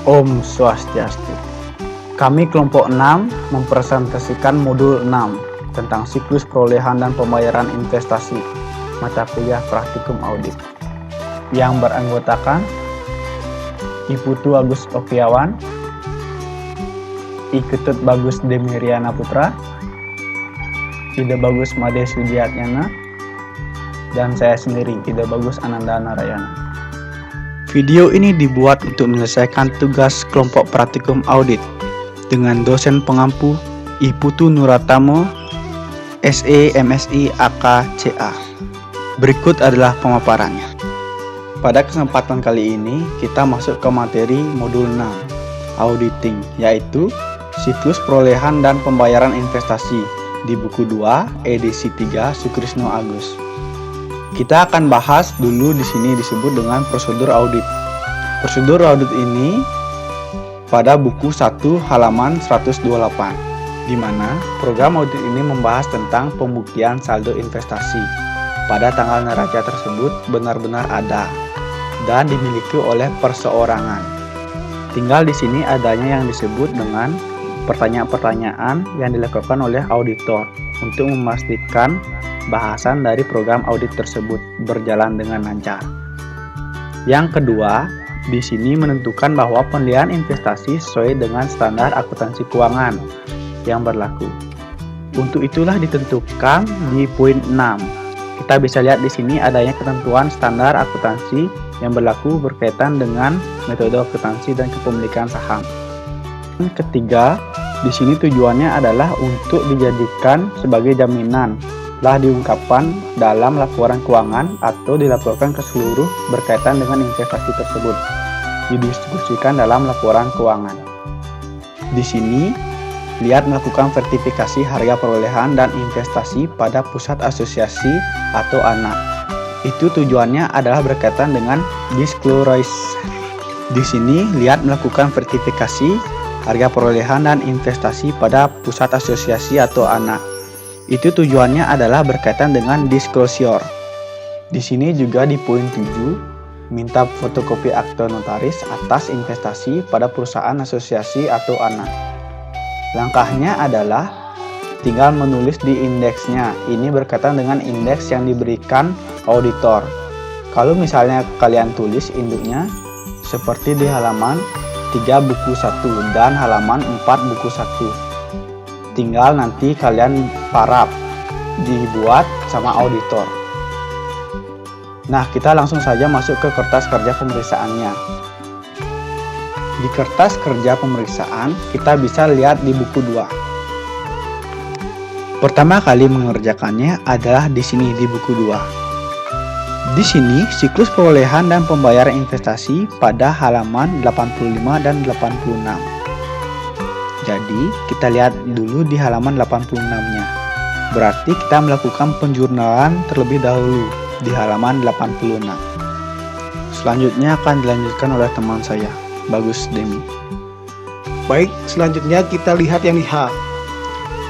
Om Swastiastu. Kami kelompok 6 mempresentasikan modul 6 tentang siklus perolehan dan pembayaran investasi mata kuliah praktikum audit yang beranggotakan Iputu Agus Okiawan, Iketut Bagus Demiriana Putra, Ida Bagus Made Sudiatnyana, dan saya sendiri, Ida Bagus Ananda Narayana. Video ini dibuat untuk menyelesaikan tugas kelompok praktikum audit dengan dosen pengampu Iputu Nuratamo, SE MSI AK CA. Berikut adalah pemaparannya. Pada kesempatan kali ini, kita masuk ke materi modul 6, auditing, yaitu siklus perolehan dan pembayaran investasi di buku 2, edisi 3, Sukrisno Agus. Kita akan bahas dulu di sini disebut dengan prosedur audit. Prosedur audit ini pada buku 1 halaman 128, di mana program audit ini membahas tentang pembuktian saldo investasi pada tanggal neraca tersebut benar-benar ada dan dimiliki oleh perseorangan. Tinggal di sini adanya yang disebut dengan pertanyaan-pertanyaan yang dilakukan oleh auditor untuk memastikan bahasan dari program audit tersebut berjalan dengan lancar. Yang kedua, di sini menentukan bahwa penilaian investasi sesuai dengan standar akuntansi keuangan yang berlaku. Untuk itulah ditentukan di poin 6. Kita bisa lihat di sini adanya ketentuan standar akuntansi yang berlaku berkaitan dengan metode akuntansi dan kepemilikan saham. Yang ketiga, di sini tujuannya adalah untuk dijadikan sebagai jaminan telah diungkapkan dalam laporan keuangan atau dilaporkan ke seluruh berkaitan dengan investasi tersebut, didiskusikan dalam laporan keuangan. Di sini, lihat melakukan sertifikasi harga perolehan dan investasi pada pusat asosiasi atau anak. Itu tujuannya adalah berkaitan dengan disclosure. Di sini, lihat melakukan sertifikasi harga perolehan dan investasi pada pusat asosiasi atau anak. Itu tujuannya adalah berkaitan dengan disclosure. Di sini juga di poin 7, minta fotokopi akte notaris atas investasi pada perusahaan asosiasi atau anak. Langkahnya adalah tinggal menulis di indeksnya. Ini berkaitan dengan indeks yang diberikan auditor. Kalau misalnya kalian tulis induknya seperti di halaman 3 buku 1 dan halaman 4 buku 1. Tinggal nanti kalian paraf dibuat sama auditor. Nah, kita langsung saja masuk ke kertas kerja pemeriksaannya. Di kertas kerja pemeriksaan, kita bisa lihat di buku 2. Pertama kali mengerjakannya adalah di sini di buku 2. Di sini siklus perolehan dan pembayaran investasi pada halaman 85 dan 86. Jadi, kita lihat dulu di halaman 86-nya. Berarti kita melakukan penjurnalan terlebih dahulu di halaman 86. Selanjutnya akan dilanjutkan oleh teman saya, Bagus Demi. Baik, selanjutnya kita lihat yang di H.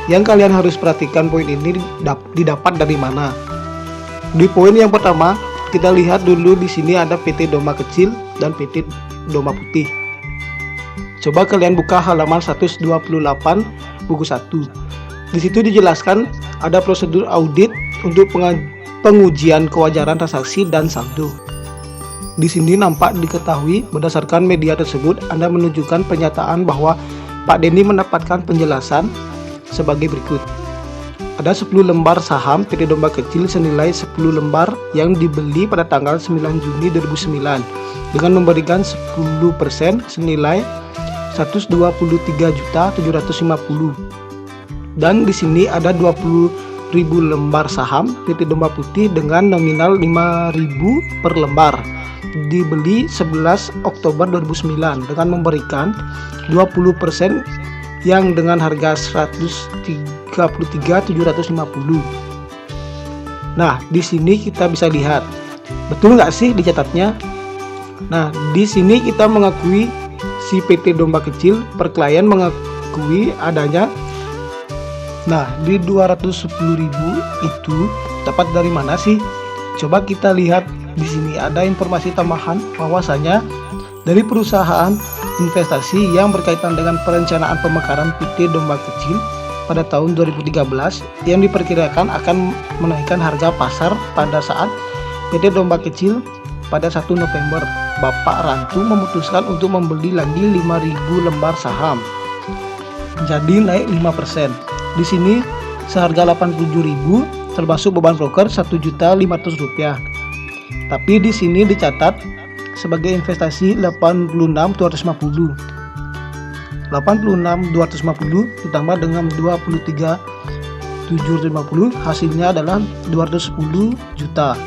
Yang kalian harus perhatikan poin ini didapat dari mana. Di poin yang pertama, kita lihat dulu di sini ada PT Domba Kecil dan PT Domba Putih. Coba kalian buka halaman 128 buku 1. Di situ dijelaskan ada prosedur audit untuk pengujian kewajaran transaksi dan saldo. Di sini nampak diketahui berdasarkan media tersebut Anda menunjukkan pernyataan bahwa Pak Denny mendapatkan penjelasan sebagai berikut. Ada 10 lembar saham PT Domba Kecil senilai 10 lembar yang dibeli pada tanggal 9 Juni 2009 dengan memberikan 10% senilai 123.750. Dan di sini ada 20.000 lembar saham PT Domba Putih dengan nominal 5.000 per lembar. Dibeli 11 Oktober 2009 dengan memberikan 20% yang dengan harga 133.750. Nah, di sini kita bisa lihat. Betul nggak sih dicatatnya? Nah, di sini kita mengakui si PT Domba Kecil per klien mengakui adanya. Nah, di 210.000 itu dapat dari mana sih? Coba kita lihat di sini ada informasi tambahan bahwasanya dari perusahaan investasi yang berkaitan dengan perencanaan pemekaran PT Domba Kecil pada tahun 2013 yang diperkirakan akan menaikkan harga pasar pada saat PT Domba Kecil pada 1 November. Bapak Rantu memutuskan untuk membeli lagi 5.000 lembar saham. Jadi naik 5%. Di sini seharga 87.000 termasuk beban broker Rp1.500.000. Tapi di sini dicatat sebagai investasi 86.250. 86.250 ditambah dengan 23.750 hasilnya adalah 210 juta.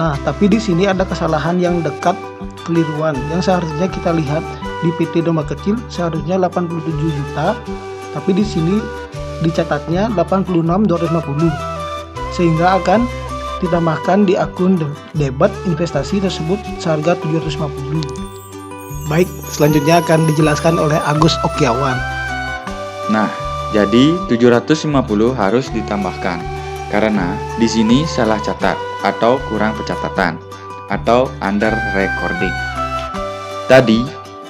Nah, tapi di sini ada kesalahan yang dekat keliruan yang seharusnya kita lihat di PT Domba Kecil seharusnya 87 juta, tapi di sini dicatatnya 86.250 sehingga akan ditambahkan di akun debat investasi tersebut seharga 750. Baik, selanjutnya akan dijelaskan oleh Agus Okiawan. Nah, jadi 750 harus ditambahkan karena di sini salah catat atau kurang pencatatan atau under recording. Tadi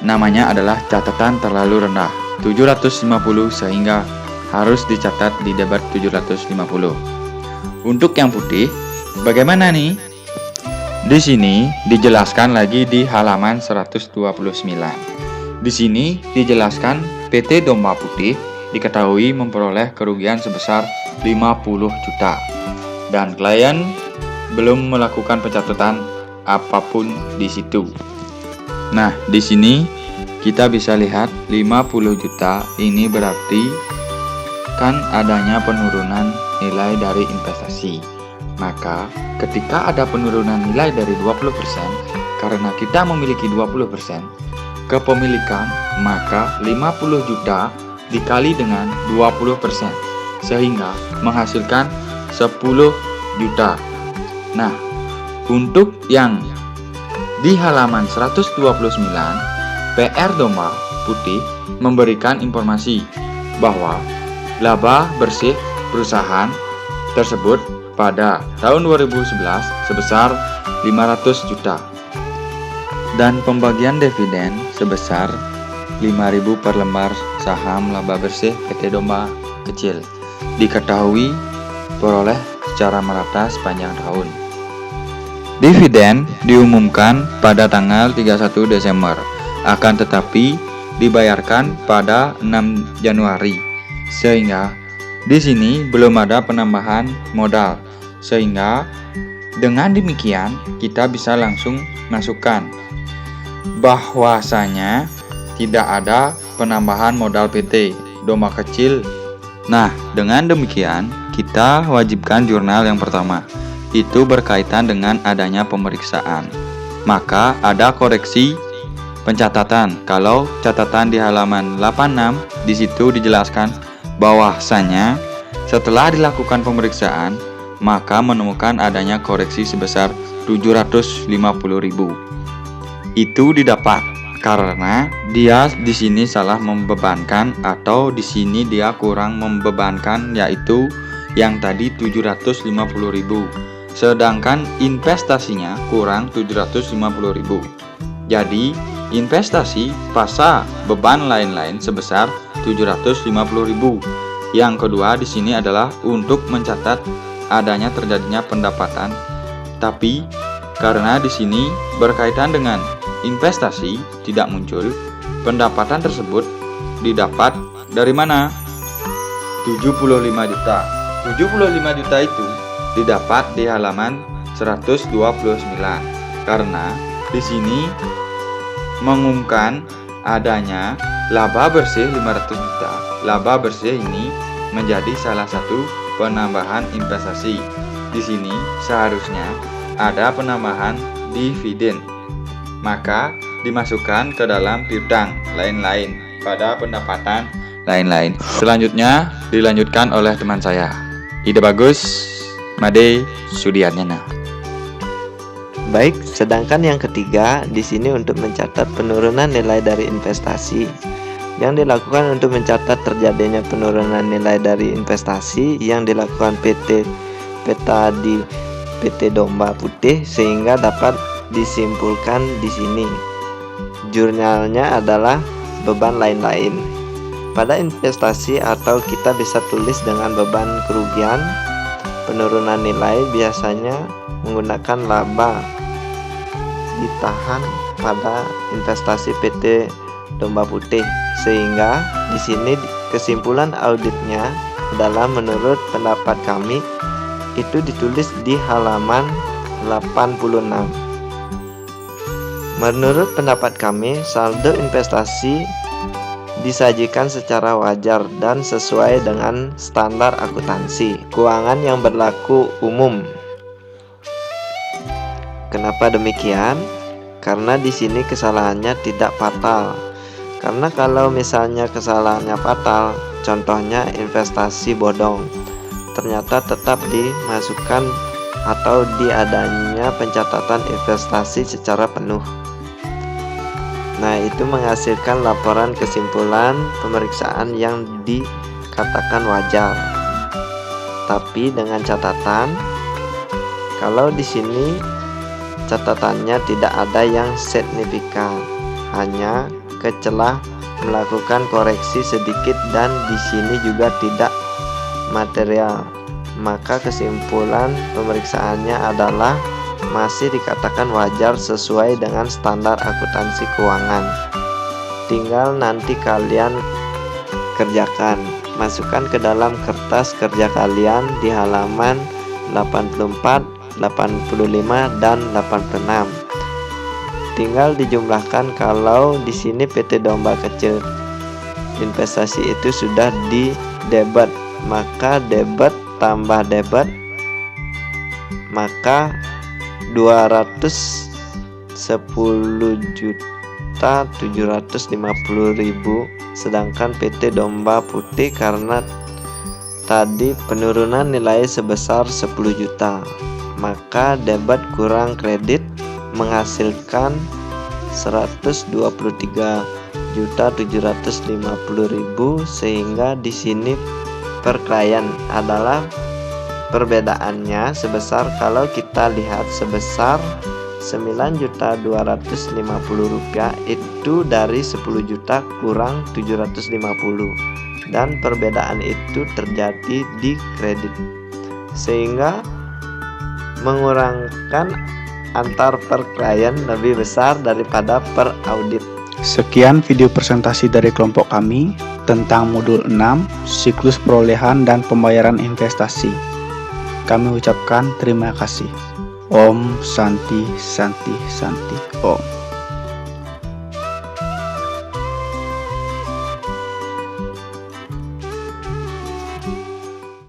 namanya adalah catatan terlalu rendah 750 sehingga harus dicatat di debat 750. Untuk yang putih, bagaimana nih? Di sini dijelaskan lagi di halaman 129. Di sini dijelaskan PT Domba Putih diketahui memperoleh kerugian sebesar 50 juta dan klien belum melakukan pencatatan apapun di situ. Nah, di sini kita bisa lihat 50 juta ini berarti kan adanya penurunan nilai dari investasi. Maka ketika ada penurunan nilai dari 20% karena kita memiliki 20% kepemilikan, maka 50 juta dikali dengan 20% sehingga menghasilkan 10 juta. Nah, untuk yang di halaman 129 PR Domba Putih memberikan informasi bahwa laba bersih perusahaan tersebut pada tahun 2011 sebesar 500 juta dan pembagian dividen sebesar 5.000 per lembar saham laba bersih PT Domba Kecil diketahui peroleh secara merata sepanjang tahun. Dividen diumumkan pada tanggal 31 Desember akan tetapi dibayarkan pada 6 Januari sehingga di sini belum ada penambahan modal. Sehingga dengan demikian kita bisa langsung masukkan bahwasanya tidak ada penambahan modal PT Domba Kecil. Nah, dengan demikian kita wajibkan jurnal yang pertama itu berkaitan dengan adanya pemeriksaan. Maka ada koreksi pencatatan. Kalau catatan di halaman 86 di situ dijelaskan bahwasanya setelah dilakukan pemeriksaan maka menemukan adanya koreksi sebesar 750.000. Itu didapat karena dia di sini salah membebankan atau di sini dia kurang membebankan yaitu yang tadi 750.000. Sedangkan investasinya kurang 750.000. Jadi investasi pasca beban lain-lain sebesar 750.000. Yang kedua di sini adalah untuk mencatat adanya terjadinya pendapatan, tapi karena di sini berkaitan dengan investasi tidak muncul, pendapatan tersebut didapat dari mana? 75 juta. 75 juta itu didapat di halaman 129 karena di sini mengumumkan adanya laba bersih 500 juta. Laba bersih ini menjadi salah satu penambahan investasi. Di sini seharusnya ada penambahan dividen. Maka dimasukkan ke dalam piutang lain-lain pada pendapatan lain-lain. Selanjutnya dilanjutkan oleh teman saya. Ide bagus, Made Sudiarnyana. Baik, sedangkan yang ketiga di sini untuk mencatat penurunan nilai dari investasi. Yang dilakukan untuk mencatat terjadinya penurunan nilai dari investasi yang dilakukan PT Domba Putih sehingga dapat disimpulkan di sini. jurnalnya adalah beban lain-lain. Pada investasi atau kita bisa tulis dengan beban kerugian, penurunan nilai biasanya menggunakan laba ditahan pada investasi PT Domba Putih, sehingga di sini kesimpulan auditnya adalah menurut pendapat kami itu ditulis di halaman 86. Menurut pendapat kami, saldo investasi disajikan secara wajar dan sesuai dengan standar akuntansi keuangan yang berlaku umum. Kenapa demikian? Karena di sini kesalahannya tidak fatal. Karena kalau misalnya kesalahannya fatal, contohnya investasi bodong, ternyata tetap dimasukkan atau diadanya pencatatan investasi secara penuh. Nah, itu menghasilkan laporan kesimpulan pemeriksaan yang dikatakan wajar. Tapi dengan catatan, kalau di sini catatannya tidak ada yang signifikan, hanya kecelah melakukan koreksi sedikit dan di sini juga tidak material, maka kesimpulan pemeriksaannya adalah masih dikatakan wajar sesuai dengan standar akuntansi keuangan. Tinggal nanti kalian kerjakan, masukkan ke dalam kertas kerja kalian di halaman 84, 85 dan 86. Tinggal dijumlahkan. Kalau di sini PT Domba Kecil investasi itu sudah di debit, maka debit tambah debit, maka 210.750.000. Sedangkan PT Domba Putih karena tadi penurunan nilai sebesar 10 juta, maka debit kurang kredit menghasilkan 123.750.000, sehingga di sini per klien adalah perbedaannya sebesar, kalau kita lihat sebesar 9.250.000 rupiah itu dari 10 juta kurang 750, dan perbedaan itu terjadi di kredit, sehingga mengurangkan antar per klien lebih besar daripada per audit. Sekian video presentasi dari kelompok kami tentang modul 6, siklus perolehan dan pembayaran investasi. Kami ucapkan terima kasih. Om Santi Santi Santi Om.